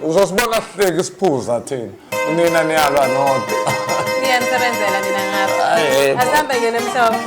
Uzosibona sihleki isiphuza thina. Unina niyalwa nodwa. Niyanisebenzela nina ngapha. Asambe ngenemhlophe.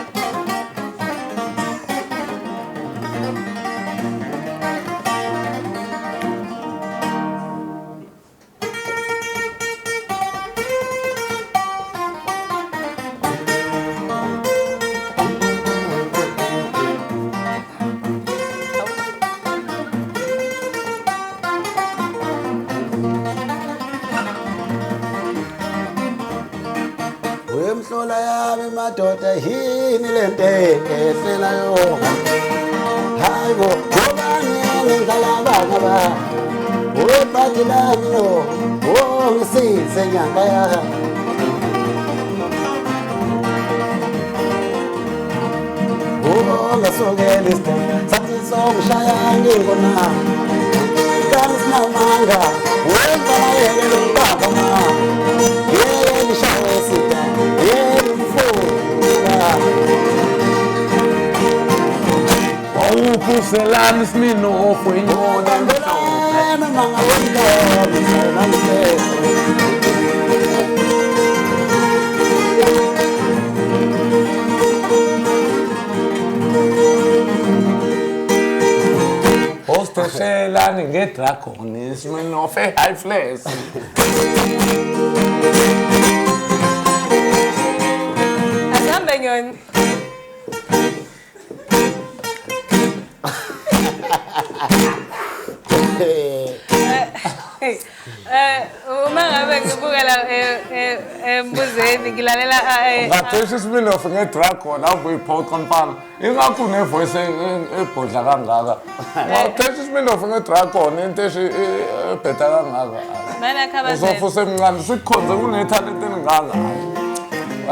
Wemhlola yami madoda yini lente ehlela yona hayibo ngobani ngihlala ba webhathi lami no ngisize nyanga ya ngasukela isithe sathi songishaya ngingona kansina manga wenza yeke lo baba ma yeke shawe sita yeke mfuna Awuphuselani isiminofu inyona emhlophe manga wenda ngisebenze Ostashelani ngedragon isiminofe high flash. Asambe Nyoni. Uma ngabe ngibukela uMbuzeni ngilalela Ngathesha isiminofe ngedragon awubuyiphotha mfana. Ingakho nevoice ebhodla kangaka. Ngathesha isiminofe ngedragon into ebheda kangaka. Mana khabazela. Uzofuse emncane sikhonze kunetalent eninganga.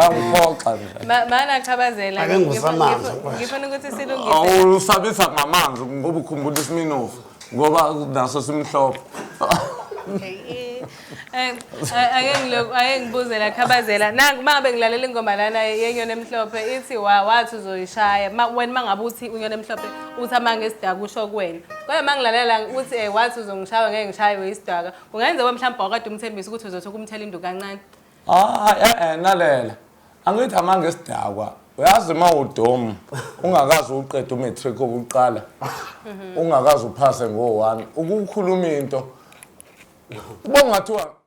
Angiphoxa nje. Mana khabazela. Ake ngusamanzi. Ngifuna ukuthi silungise. Awusabisa ngamanzi ngoba ukhumbula isiminofu ngoba naso simhlophe. Ake ngibuzela khabazela nangu mangabe ngilalela ingoma lana yeNyon'emhlophe ithi wathi uzoyishaya wena mangabe uthi uNyon'emhlophe uthi amanga esidaka usho kuwena kodwa mangilalela uthi wathi uzongishaya ngeke ngishaye isidaka kungenza mhlawumbe wakade umthembisa ukuthi uzothoka umthela induku kancane Nalela angithi amanga esidakwa uyazi mawudomu ungakazi uqeda umatric obuqala ungakazi uphase ngo1 ukukhuluma into ubongathiwa